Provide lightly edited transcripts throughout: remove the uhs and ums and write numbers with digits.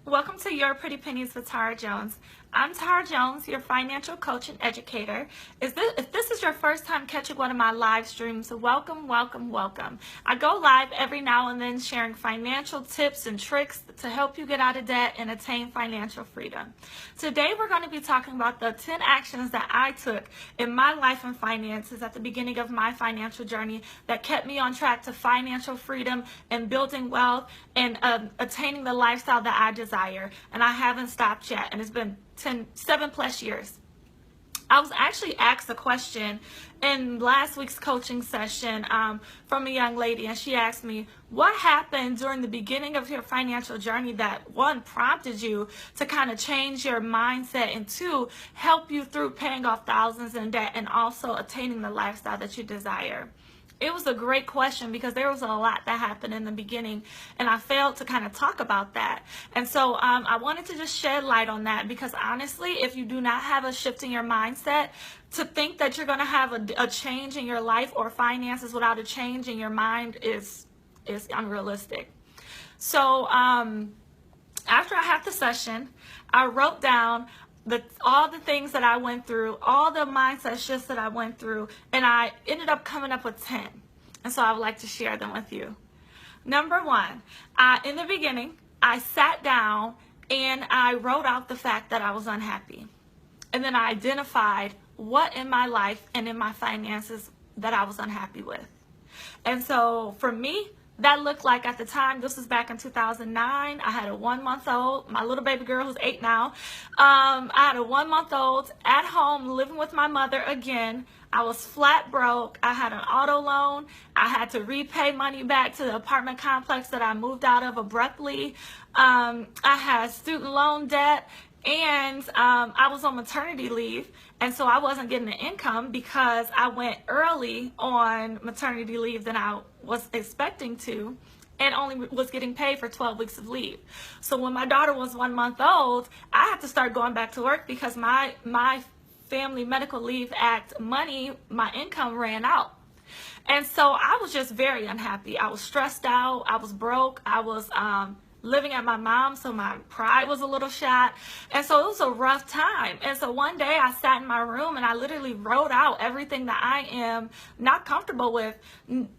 Welcome to Your Pretty Pennies with Tara Jones. I'm Tara Jones, your financial coach and educator. If this is your first time catching one of my live streams, welcome, welcome, welcome. I go live every now and then sharing financial tips and tricks to help you get out of debt and attain financial freedom. Today we're going to be talking about the 10 actions that I took in my life and finances at the beginning of my financial journey that kept me on track to financial freedom and building wealth and attaining the lifestyle that I desire. And I haven't stopped yet, and it's been 7+ years. I was actually asked a question in last week's coaching session from a young lady, and she asked me, what happened during the beginning of your financial journey that, one, prompted you to kind of change your mindset, and two, help you through paying off thousands in debt and also attaining the lifestyle that you desire? It was a great question because there was a lot that happened in the beginning, and I failed to kind of talk about that. And so I wanted to just shed light on that, because honestly, if you do not have a shift in your mindset, to think that you're going to have a change in your life or finances without a change in your mind is unrealistic. So after I had the session, I wrote down all the things that I went through, all the mindset shifts that I went through, and I ended up coming up with 10. And so I would like to share them with you. Number one, in the beginning, I sat down and I wrote out the fact that I was unhappy. And then I identified what in my life and in my finances that I was unhappy with. And so for me, that looked like, at the time, this was back in 2009, I had a 1-month-old, my little baby girl who's 8 now. I had a 1-month-old at home living with my mother again. I was flat broke. I had an auto loan. I had to repay money back to the apartment complex that I moved out of abruptly. I had student loan debt. And I was on maternity leave, and so I wasn't getting an income because I went early on maternity leave than I was expecting to, and only was getting paid for 12 weeks of leave. So when my daughter was 1 month old, I had to start going back to work because my Family Medical Leave Act money, my income ran out. And so I was just very unhappy. I was stressed out. I was broke. I was living at my mom's, so my pride was a little shot. And so it was a rough time. And so one day I sat in my room and I literally wrote out everything that I am not comfortable with,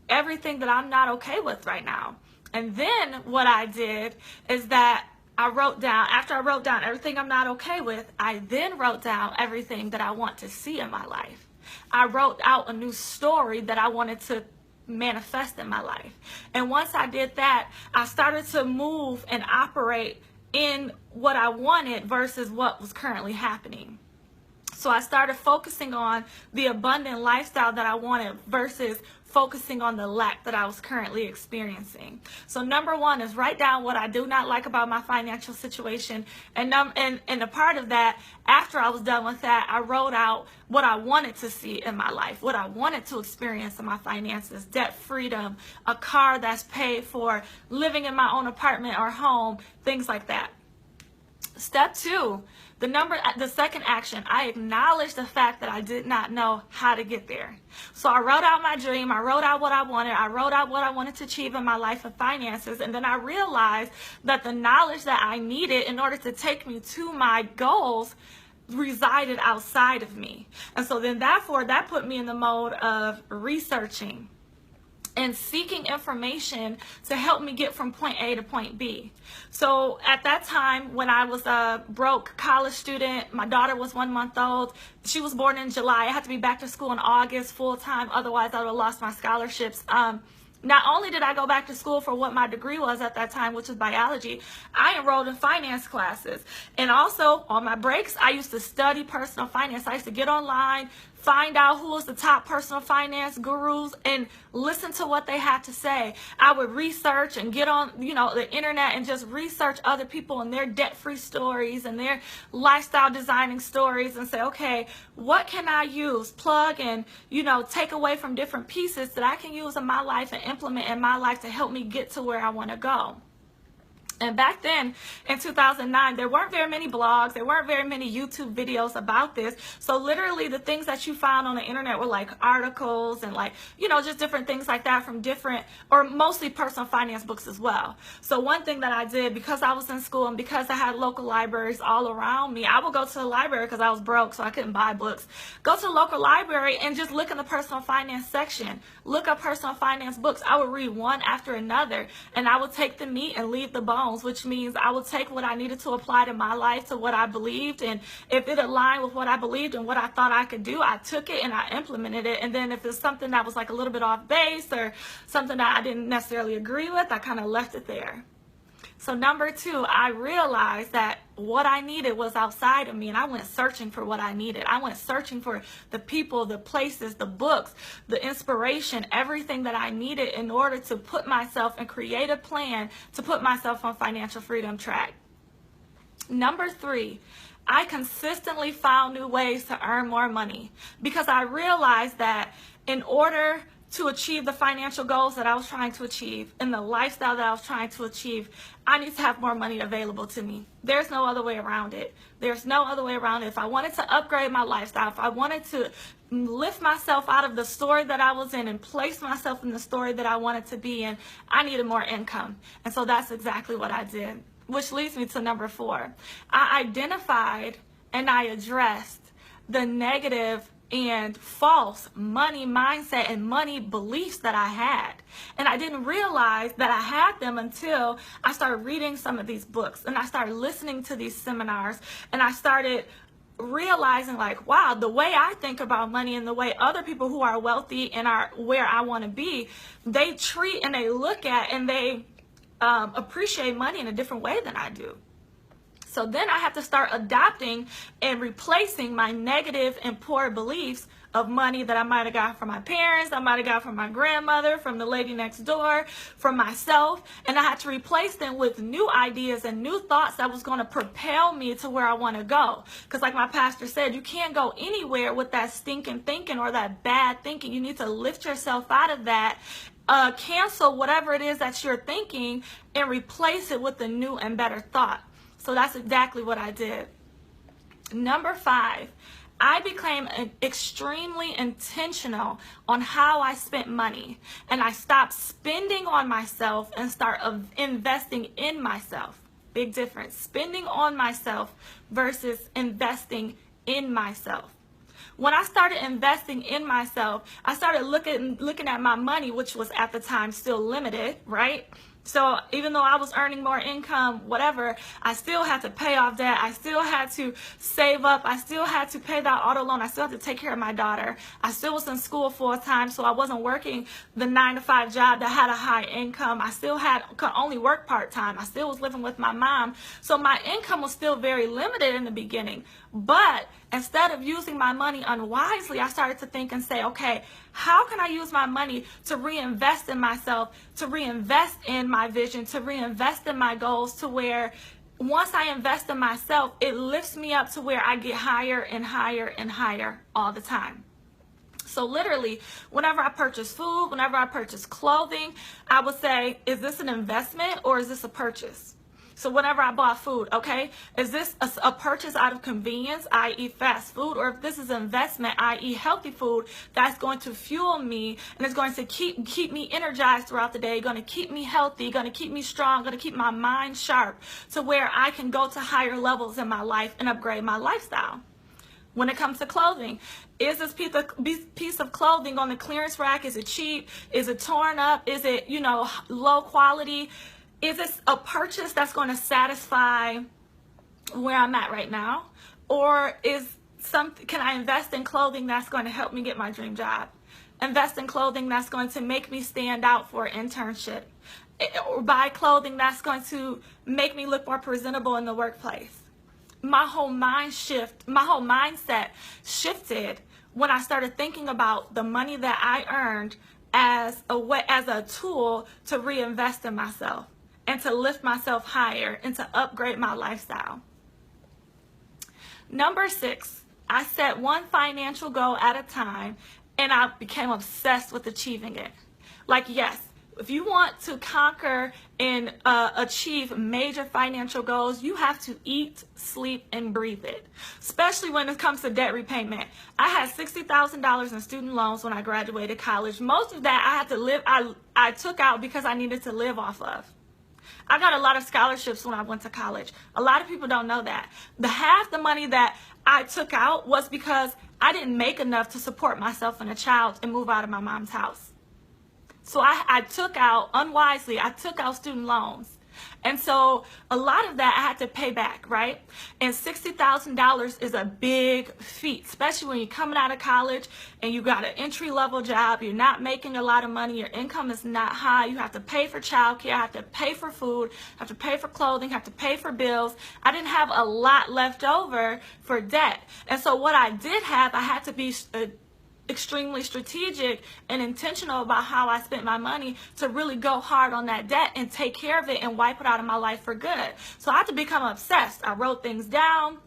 everything that I'm not okay with right now. And then what I did is that I wrote down, after I wrote down everything I'm not okay with, I then wrote down everything that I want to see in my life. I wrote out a new story that I wanted to manifest in my life. And once I did that, I started to move and operate in what I wanted versus what was currently happening. So I started focusing on the abundant lifestyle that I wanted versus focusing on the lack that I was currently experiencing. So number one is write down what I do not like about my financial situation. And a part of that, after I was done with that, I wrote out what I wanted to see in my life, what I wanted to experience in my finances: debt freedom, a car that's paid for, living in my own apartment or home, things like that. Step two, the second action, I acknowledged the fact that I did not know how to get there. So I wrote out my dream, I wrote out what I wanted, I wrote out what I wanted to achieve in my life and finances, and then I realized that the knowledge that I needed in order to take me to my goals resided outside of me. And so then therefore that put me in the mode of researching and seeking information to help me get from point A to point B. So at that time, when I was a broke college student, my daughter was 1 month old. She was born in July. I had to be back to school in August full time. Otherwise, I would have lost my scholarships. Not only did I go back to school for what my degree was at that time, which was biology, I enrolled in finance classes. And also, on my breaks, I used to study personal finance. I used to get online, find out who was the top personal finance gurus, and listen to what they had to say. I would research and get on, the internet and just research other people and their debt-free stories and their lifestyle designing stories and say, okay, what can I use, plug and, take away from different pieces that I can use in my life and implement in my life to help me get to where I want to go. And back then, in 2009, there weren't very many blogs, there weren't very many YouTube videos about this. So literally the things that you found on the internet were like articles and like, you know, just different things like that from different, or mostly personal finance books as well. So one thing that I did, because I was in school and because I had local libraries all around me, I would go to the library because I was broke, so I couldn't buy books. Go to the local library and just look in the personal finance section. Look up personal finance books. I would read one after another, and I would take the meat and leave the bones, which means I would take what I needed to apply to my life, to what I believed, and if it aligned with what I believed and what I thought I could do, I took it and I implemented it. And then if it's something that was like a little bit off base or something that I didn't necessarily agree with, I kind of left it there. So number 2, I realized that what I needed was outside of me, and I went searching for what I needed. I went searching for the people, the places, the books, the inspiration, everything that I needed in order to put myself and create a plan to put myself on financial freedom track. Number 3, I consistently found new ways to earn more money because I realized that in order to achieve the financial goals that I was trying to achieve and the lifestyle that I was trying to achieve, I need to have more money available to me. There's no other way around it. There's no other way around it. If I wanted to upgrade my lifestyle, if I wanted to lift myself out of the story that I was in and place myself in the story that I wanted to be in, I needed more income. And so that's exactly what I did, which leads me to number 4. I identified and I addressed the negative and false money mindset and money beliefs that I had. And I didn't realize that I had them until I started reading some of these books and I started listening to these seminars, and I started realizing like, wow, the way I think about money and the way other people who are wealthy and are where I want to be, they treat and they look at and they appreciate money in a different way than I do. So then I have to start adopting and replacing my negative and poor beliefs of money that I might have got from my parents, I might have got from my grandmother, from the lady next door, from myself. And I had to replace them with new ideas and new thoughts that was going to propel me to where I want to go. Because like my pastor said, you can't go anywhere with that stinking thinking or that bad thinking. You need to lift yourself out of that. Cancel whatever it is that you're thinking and replace it with a new and better thought. So that's exactly what I did. Number 5, I became extremely intentional on how I spent money. And I stopped spending on myself and start investing in myself. Big difference. Spending on myself versus investing in myself. When I started investing in myself, I started looking at my money, which was at the time still limited, right? So even though I was earning more income, whatever, I still had to pay off debt. I still had to save up. I still had to pay that auto loan. I still had to take care of my daughter. I still was in school full time, so I wasn't working the 9-to-5 job that had a high income. I still could only work part-time. I still was living with my mom. So my income was still very limited in the beginning. But instead of using my money unwisely, I started to think and say, okay, how can I use my money to reinvest in myself, to reinvest in my vision, to reinvest in my goals, to where once I invest in myself, it lifts me up to where I get higher and higher and higher all the time. So literally, whenever I purchase food, whenever I purchase clothing, I would say, is this an investment or is this a purchase? So whenever I bought food, okay, is this a purchase out of convenience, i.e. fast food, or if this is an investment, i.e. healthy food, that's going to fuel me and it's going to keep me energized throughout the day, going to keep me healthy, going to keep me strong, going to keep my mind sharp to where I can go to higher levels in my life and upgrade my lifestyle. When it comes to clothing, is this piece of clothing on the clearance rack, is it cheap? Is it torn up? Is it, low quality? Is this a purchase that's going to satisfy where I'm at right now? Or can I invest in clothing that's going to help me get my dream job? Invest in clothing that's going to make me stand out for an internship? Or buy clothing that's going to make me look more presentable in the workplace? My whole mindset shifted when I started thinking about the money that I earned as a tool to reinvest in myself and to lift myself higher and to upgrade my lifestyle. Number 6, I set one financial goal at a time and I became obsessed with achieving it. Like, yes, If you want to conquer and achieve major financial goals, you have to eat, sleep, and breathe it, especially when it comes to debt repayment. I had $60,000 in student loans when I graduated college. Most of that I had to live, I took out because I needed to live off of. I got a lot of scholarships when I went to college. A lot of people don't know that. Half the money that I took out was because I didn't make enough to support myself and a child and move out of my mom's house. So I took out, unwisely, I took out student loans. And so a lot of that I had to pay back, right? And $60,000 is a big feat, especially when you're coming out of college and you got an entry-level job, you're not making a lot of money, your income is not high, you have to pay for childcare, have to pay for food, have to pay for clothing, have to pay for bills. I didn't have a lot left over for debt. And so what I did have, I had to be extremely strategic and intentional about how I spent my money to really go hard on that debt and take care of it and wipe it out of my life for good. So I had to become obsessed. I wrote things down.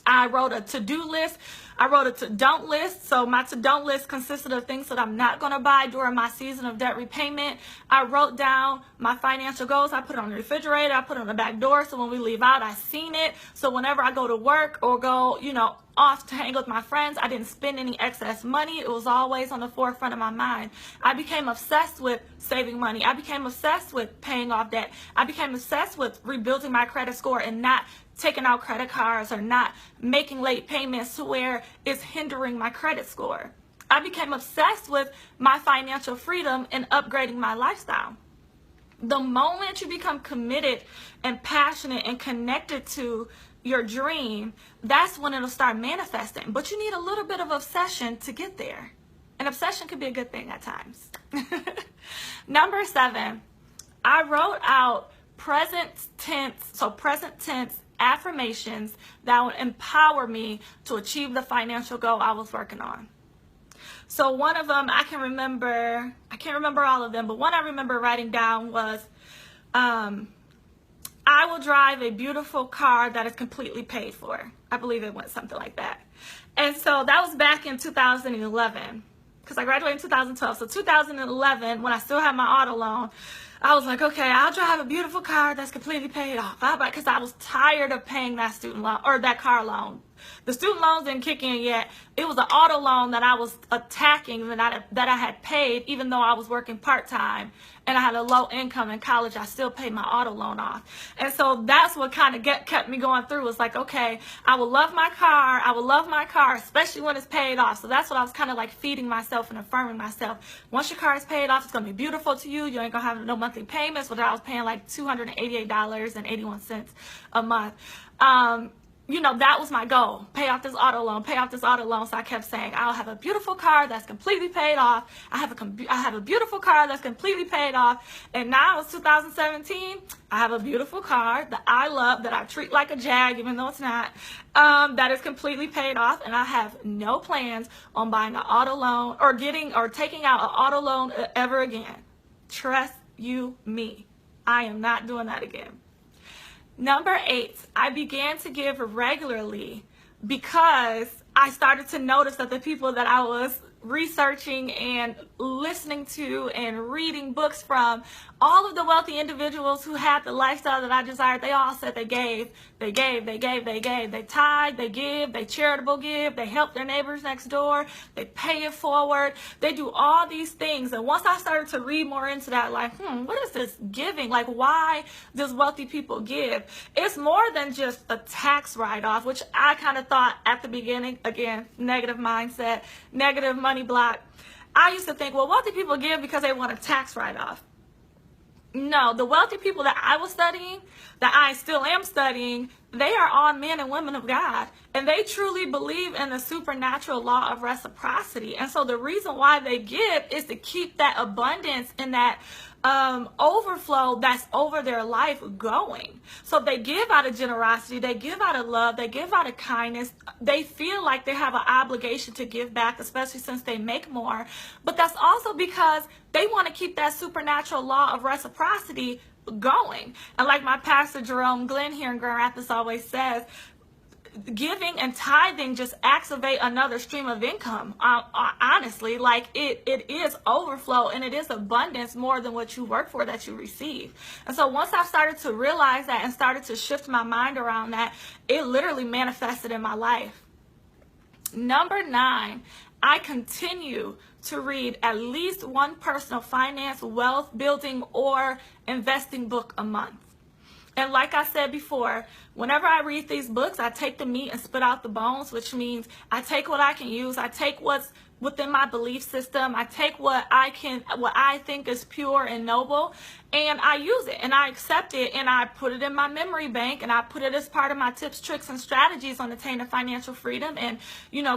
I wrote a to-do list. I wrote a to-don't list. So my to-don't list consisted of things that I'm not going to buy during my season of debt repayment. I wrote down my financial goals. I put it on the refrigerator. I put it on the back door. So when we leave out, I seen it. So whenever I go to work or go, off to hang with my friends, I didn't spend any excess money. It was always on the forefront of my mind. I became obsessed with saving money. I became obsessed with paying off debt. I became obsessed with rebuilding my credit score and not taking out credit cards or not making late payments to where it's hindering my credit score. I became obsessed with my financial freedom and upgrading my lifestyle. The moment you become committed and passionate and connected to your dream, that's when it'll start manifesting. But you need a little bit of obsession to get there. And obsession can be a good thing at times. Number 7, I wrote out present tense affirmations that would empower me to achieve the financial goal I was working on. So one of them, I can't remember all of them, but one I remember writing down was, I will drive a beautiful car that is completely paid for. I believe it went something like that. And so that was back in 2011, because I graduated in 2012. So 2011, when I still had my auto loan, I was like, okay, I'll drive a beautiful car that's completely paid off. Because I was tired of paying that student loan or that car loan. The student loans didn't kick in yet. It was an auto loan that I was attacking that I had paid, even though I was working part-time and I had a low income in college. I still paid my auto loan off. And so that's what kind of kept me going through. Was like, okay, I will love my car. I will love my car, especially when it's paid off. So that's what I was kind of like feeding myself and affirming myself. Once your car is paid off, it's going to be beautiful to you. You ain't going to have no monthly payments, which I was paying like $288.81 a month. That was my goal. Pay off this auto loan, pay off this auto loan. So I kept saying, I'll have a beautiful car that's completely paid off. I have a beautiful car that's completely paid off. And now it's 2017. I have a beautiful car that I love, that I treat like a Jag, even though it's not, that is completely paid off. And I have no plans on buying an auto loan or taking out an auto loan ever again. Trust you me. I am not doing that again. Number 8, I began to give regularly because I started to notice that the people that I was researching and listening to and reading books from, all of the wealthy individuals who had the lifestyle that I desired, they all said they gave. They tithe, they give, they charitable give, they help their neighbors next door, they pay it forward, they do all these things. And once I started to read more into that, like, what is this giving? Like, why does wealthy people give? It's more than just a tax write-off, which I kind of thought at the beginning, again, negative mindset, negative money block. I used to think, well, wealthy people give because they want a tax write-off. No, the wealthy people that I was studying, that I still am studying, they are all men and women of God. And they truly believe in the supernatural law of reciprocity. And so the reason why they give is to keep that abundance and that overflow that's over their life going. So they give out of generosity, they give out of love, they give out of kindness. They feel like they have an obligation to give back, especially since they make more. But that's also because they want to keep that supernatural law of reciprocity going. And like my pastor Jerome Glenn here in Grand Rapids always says, giving and tithing just activate another stream of income. Honestly, like it is overflow and it is abundance more than what you work for that you receive. And so once I started to realize that and started to shift my mind around that, it literally manifested in my life. Number 9, I continue to read at least one personal finance, wealth building, or investing book a month. And like I said before, whenever I read these books, I take the meat and spit out the bones, which means I take what I can use. I take what's within my belief system. I take what I think is pure and noble, and I use it and I accept it and I put it in my memory bank and I put it as part of my tips, tricks, and strategies on attaining financial freedom and,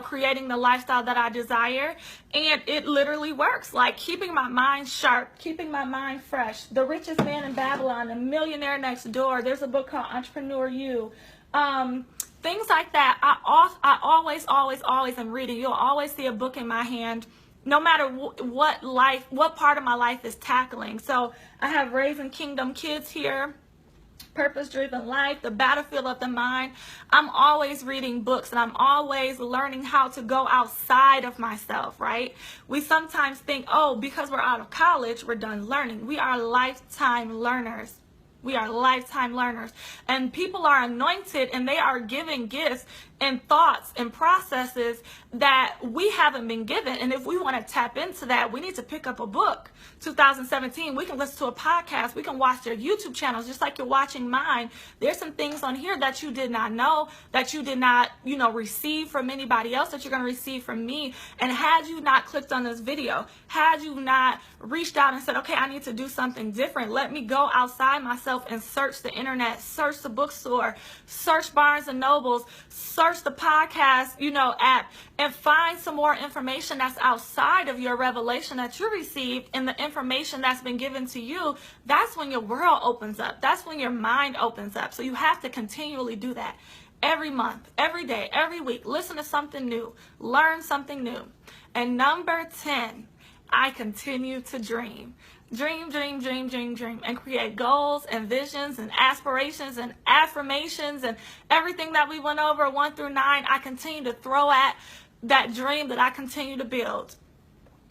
creating the lifestyle that I desire. And it literally works, like keeping my mind sharp, keeping my mind fresh. The Richest Man in Babylon, The Millionaire Next Door. There's a book called Entrepreneur You. Things like that. I always am reading. You'll always see a book in my hand, no matter what part of my life is tackling. So I have Raising Kingdom Kids here, Purpose-Driven Life, The Battlefield of the Mind. I'm always reading books and I'm always learning how to go outside of myself, right? We sometimes think, oh, because we're out of college, we're done learning. We are lifetime learners. We are lifetime learners, and people are anointed and they are given gifts and thoughts and processes that we haven't been given. And if we want to tap into that, we need to pick up a book. 2017, we can listen to a podcast. We can watch their YouTube channels, just like you're watching mine. There's some things on here that you did not know, that you did not, receive from anybody else, that you're going to receive from me. And had you not clicked on this video, had you not reached out and said, okay, I need to do something different. Let me go outside myself and search the internet, search the bookstore, search Barnes and Nobles, search the podcast, app, and find some more information that's outside of your revelation that you received and the information that's been given to you. That's when your world opens up. That's when your mind opens up. So you have to continually do that. Every month, every day, every week, listen to something new, learn something new. And number 10, I continue to dream. Dream, and create goals and visions and aspirations and affirmations and everything that we went over 1 through 9. I continue to throw at that dream that I continue to build.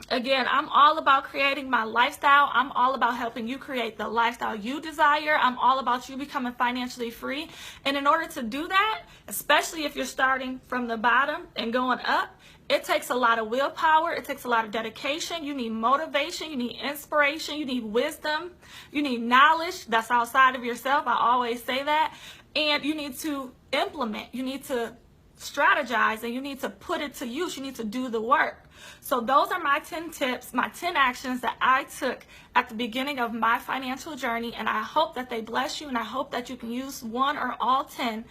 Again, I'm all about creating my lifestyle. I'm all about helping you create the lifestyle you desire. I'm all about you becoming financially free. And in order to do that, especially if you're starting from the bottom and going up, it takes a lot of willpower. It takes a lot of dedication. You need motivation. You need inspiration. You need wisdom. You need knowledge that's outside of yourself. I always say that. And you need to implement. You need to strategize, and you need to put it to use. You need to do the work. So those are my 10 tips, my 10 actions that I took at the beginning of my financial journey, and I hope that they bless you, and I hope that you can use one or all 10.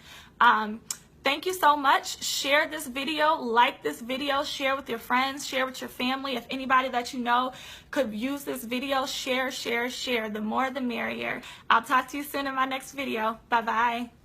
Thank you so much. Share this video, like this video, share with your friends, share with your family. If anybody that you know could use this video, share. The more the merrier. I'll talk to you soon in my next video. Bye-bye.